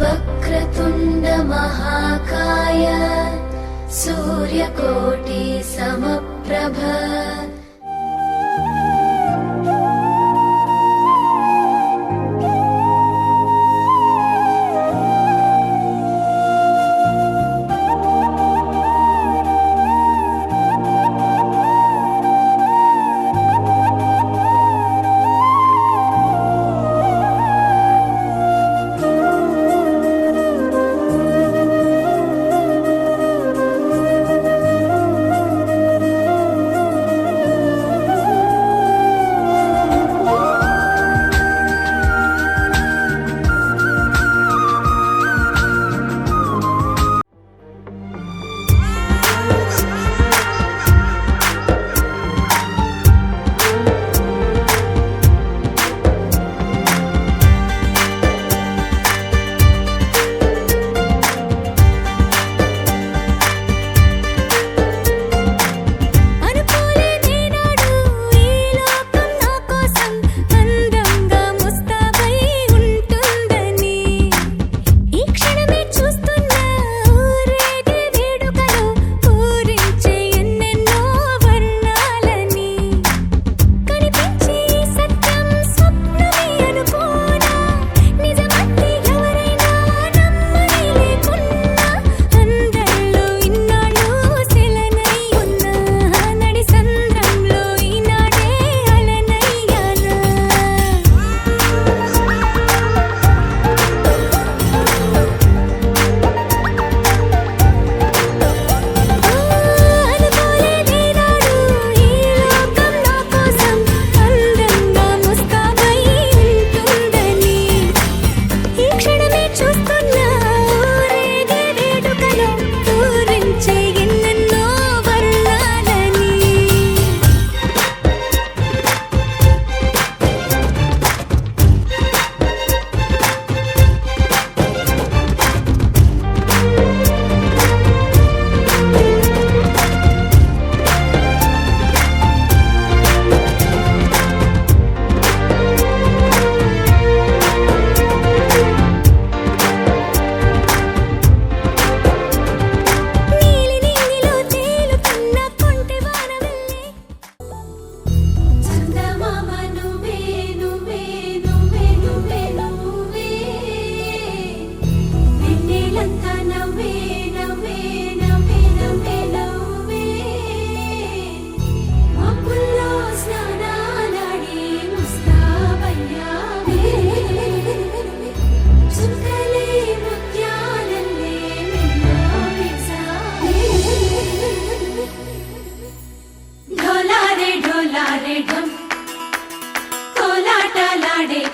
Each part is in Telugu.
वक्रतुण्ड महाकाय सूर्यकोटि समप्रभ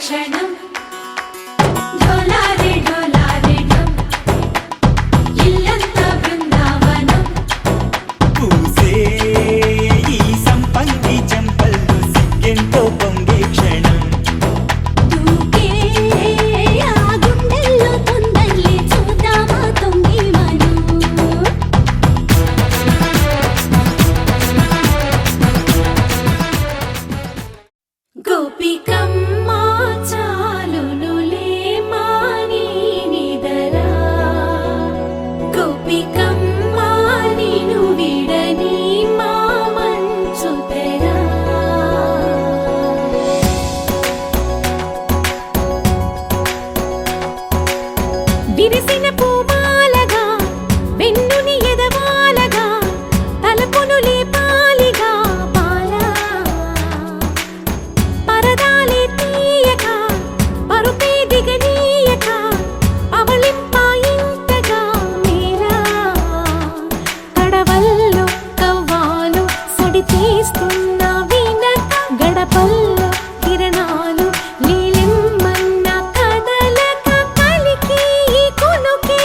क्षणम् ढोलारे ढोलारे ढम इल्लंत बृंदावनम् पूसे ई संपंगी चंपल्लु सिक्केंतो పొంగే క్షణం దూకే ఆ గుండెల్లో తొందల్లి చూద్దామా తొంగి మనం గోపికమ్మ చాలునులే మాని నిదరా గోపికమ్మ నిను విడని మా మంచు తెరా విరిసిన పూమాలగా వెన్నుని ఎదవాలగా తలపును లేపాలిగా బాలా పరదాలే తీయక పరుపే దిగనీయక అవలింపాయింతగా మీరా కడవల్లో కవ్వాలు సడి తీస్తున్న వీణత గడపల్లో కిరణాలు లీలిమ్మన్న కదలక కలికి ఈ కొనుకే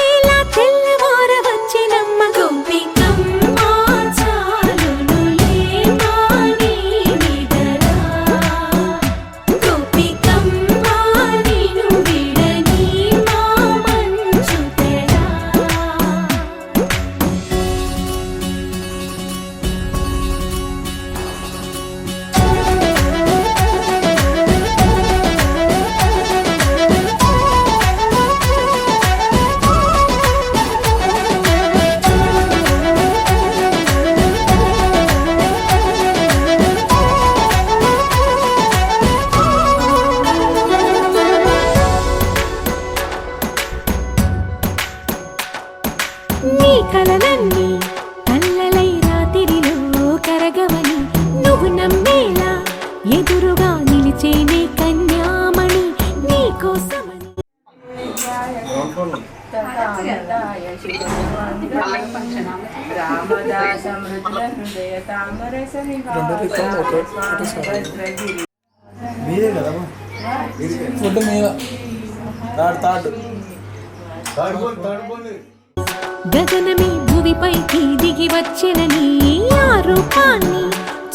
కలలన్నీ కల్లలై రాత్రిలో కరగవని నువ్వు నమ్మేలా ఎదురుగా నిలిచేనే కన్యామణి నీకోసమని మీరే కదా ఫుడ్ మీద తాడు గగనమే భువిపైకి దిగి వచ్చినని ఆ రూపాన్ని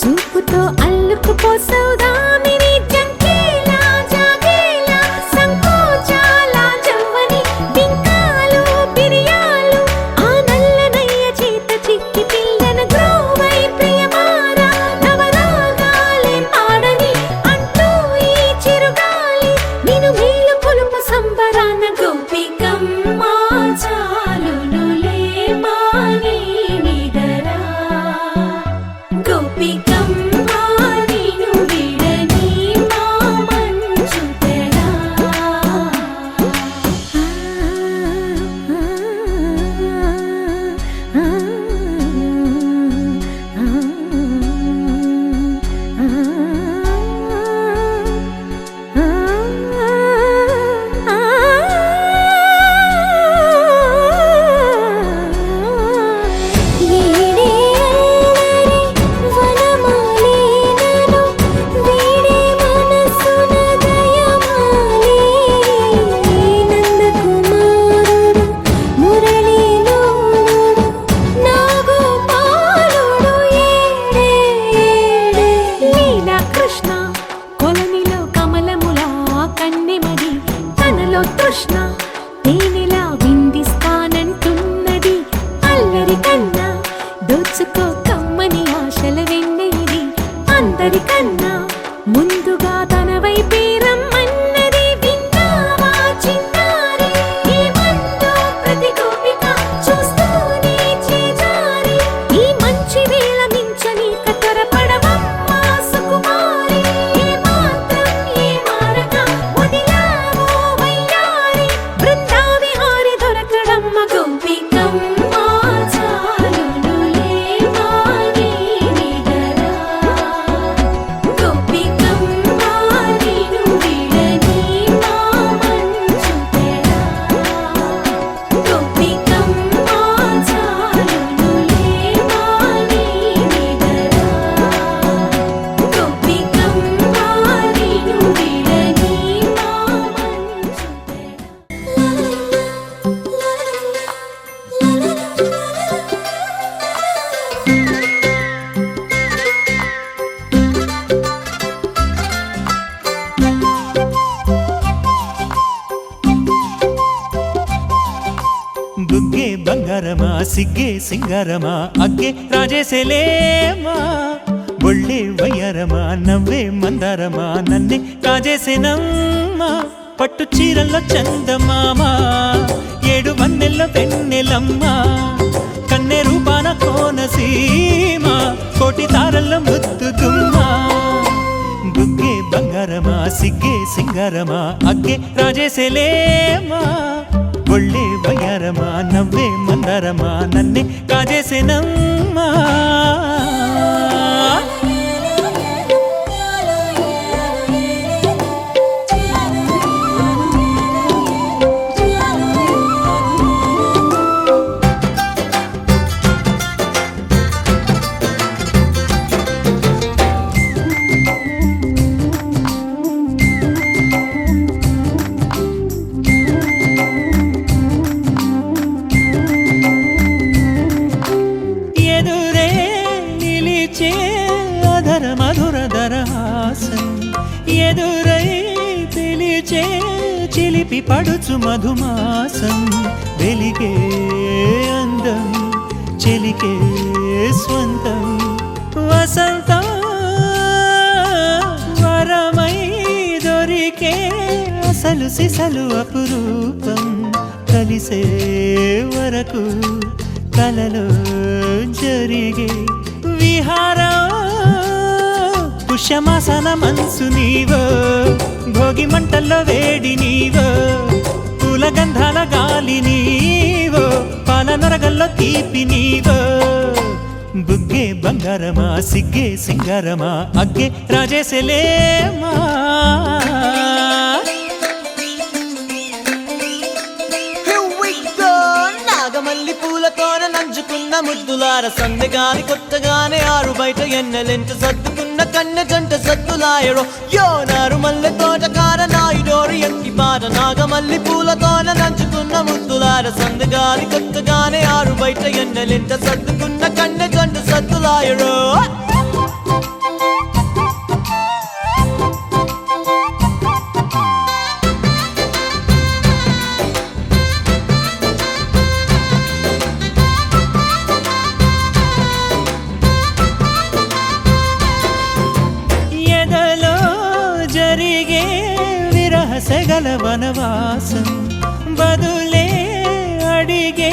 చూపుతో అల్లుకుపోసౌదామిని జంకేలా జాగేలా సంకోచాల జవ్వని బింకాలు బిరియాలు ఆ నల్లనయ్య చేత చిక్కి పిల్లన గ్రోవై ప్రియమారా నవరాగాలే పాడని అంటూ ఈ చిరుగాలి నిన్ను మేలు పొలుపు సంబరాన గోపికమ్మ చాలునులే మాని నిదరా గోపికమ్మ నిన్ను విడని మా మంచు తెరా కృష్ణ కొలనిలో కమలములా కన్నెమది తనలో తృష్ణ తేనెలా విందిస్తానంటున్నది అల్లరి కన్నా దోచుకో కమ్మని ఆశల వెన్నెయిది అందరికన్నా ముందుగా తన వైపే రమ్మన్నది విన్నావా చిన్నారి ఏమందో ప్రతి గోపిక చూస్తూనే చేజారి ఈ మంచి వేళ మించని కతరపడవమ్మ సుకుమారి ఏ మాత్రం ఏ మారక వదిలావో వయ్యారి బృందావిహారి దొరకడమ్మ గోపికమ్మ చాలునులే మాని నిదరా గోపికమ్మ నిన్ను విడని మా మంచు తెరా గోపికమ్మ చాలునులే మాని నిదరా గోపికమ్మ నిన్ను విడని మా మంచు బుగ్గే బంగారమా సిగ్గే సింగారమా అగ్గే రాజేసేలేమా ఒళ్ళే వయ్యారమా నవ్వే మందారమా నన్నే కాజేసేనమ్మా పట్టు చీరల్లో చందమామా ఏడు వన్నెల్లో వెన్నెలమ్మా కన్నె రూపాన కోనసీమ కోటి తారల్లో ముద్దుగుమ్మా బుగ్గే బంగారమా సిగ్గే సింగారమా అగ్గే రాజేసేలేమా ఒళ్ళే వయ్యారమా నవ్వే మందారమా నన్నే కాజేసేనమ్మా ఎదురే నిలిచే అధర మధుర దరహాసం ఎదురై పిలిచే చిలిపి పడుచు మధుమాసం వెలిగే అందం చెలికే స్వంతం వసంతం వరమై దొరికే అసలు సిసలు అపురూపం కలిసే వరకు కలలో జరిగే విహారం పుష్యమాసన మనసు నీవో భోగి మంటల్లో వేడి నీవో పూల గంధాల గాలి నీవో పాల నరగల్లో తీపి నీవో బుగ్గే బంగారమా సిగ్గే సింగారమా అగ్గే రాజేసలేమా నాగమల్లి పూలతోన నంచుకున్న ముద్దులార సందెగాని కొత్తగానే ఆరు బయట ఎన్నెలెంట సర్దుకున్న కన్నె జంట సద్దులాయరో యో నారు మల్లె తోటకార నాయుడోరు ఎంకి పాట నాగమల్లి పూలతోన నంచుకున్న ముద్దులార సందెగాని కొత్తగానే ఆరు బయట ఎన్నెలెంట సర్దుకున్న కన్నె జంట సద్దులాయరో జరిగే విరహసగల వనవాసం బదులే అడిగే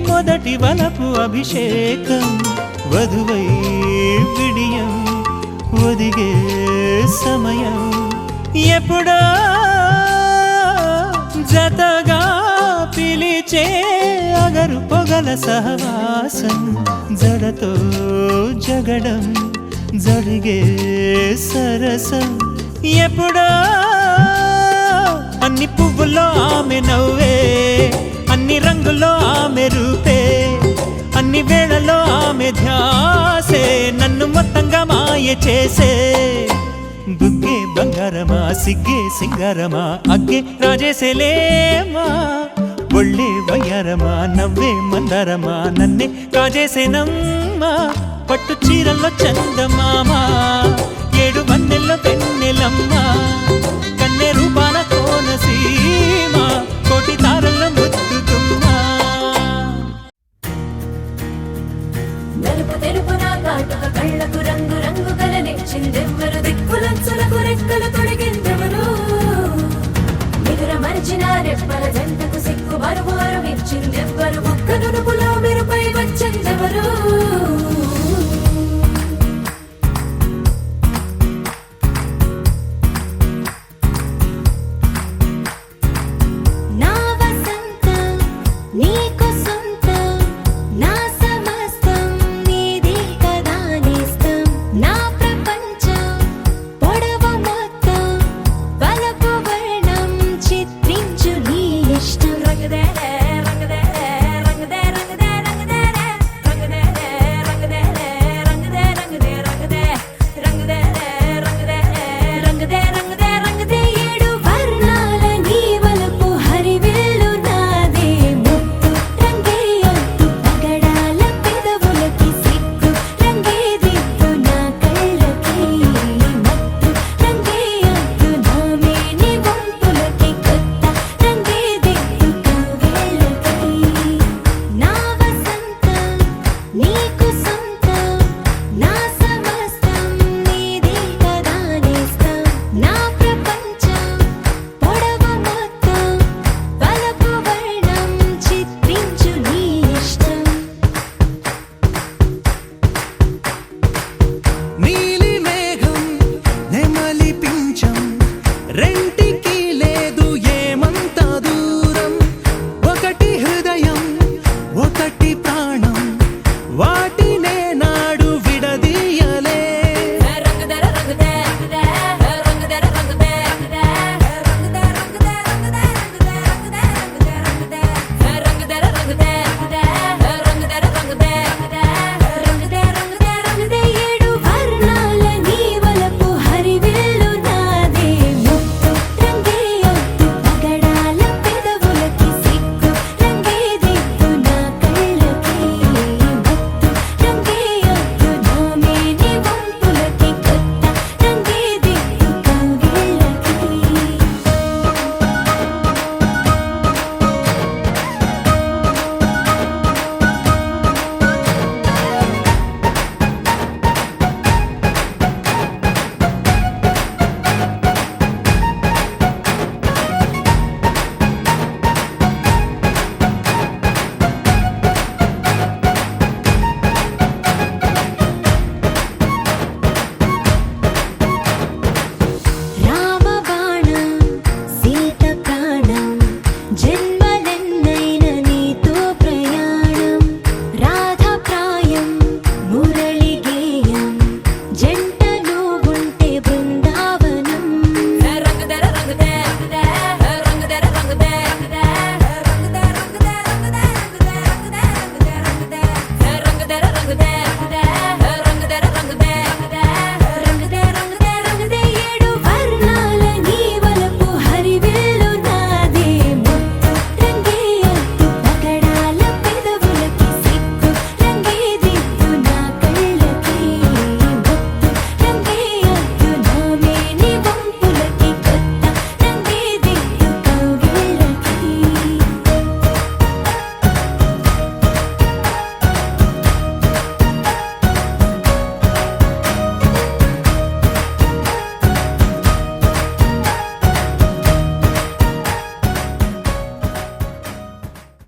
మొదటి వలపు అభిషేకం వధువై విడియం ఒదిగే సమయం ఎప్పుడో జతగా పిలిచే అగరు పొగల సహవాసం జడతో జగడం జరిగే సరసం ఎప్పుడో అన్ని పువ్వుల్లో ఆమె నవ్వే అన్ని రంగుల్లో ఆమె రూపే అన్ని వేళల్లో ఆమె ధ్యాసే నన్ను మొత్తంగా మాయ చేసే బుగ్గే బంగారమా సిగ్గే సింగారమా అగ్గే రాజేసేలేమా ఒళ్ళే వయ్యారమా నవ్వే మందారమా నన్నే కాజేసేనమ్మా పట్టు చీరల్లో చందమామా ఏడు వన్నెల్లో పెన్నెలమ్మ కన్నె రూపాన కోనసీమ కోటి తారల్లో ముద్దుతుమ్మా నలుపు తెలుపున కాటుక కళ్ళకు రంగు రంగు కలనిచ్చిందెవ్వరు దిక్కులంచులకు రెక్కలు తొడిగిందెవరు నిదుర మరిచిన రెప్పల జంటకు సిక్కు బరువారం ఇచ్చిందెవ్వరు ఒక్క నునుపులో మెరుపై వచ్చిందెవరు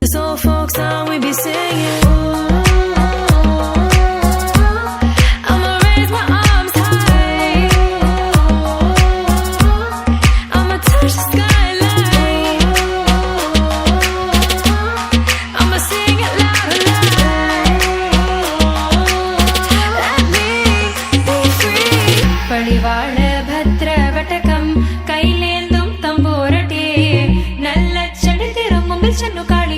This old folk song we be singing. I'ma raise my arms high. I'ma touch the skyline. I'ma sing it loud and loud. Let me be free. പടിവാള ഭദ്രവടകം കൈലേന്തും തമ്പൂരട്ടെ നല്ല ചെടി തിരുമുമ്പിൽ ചെന്നു കാളി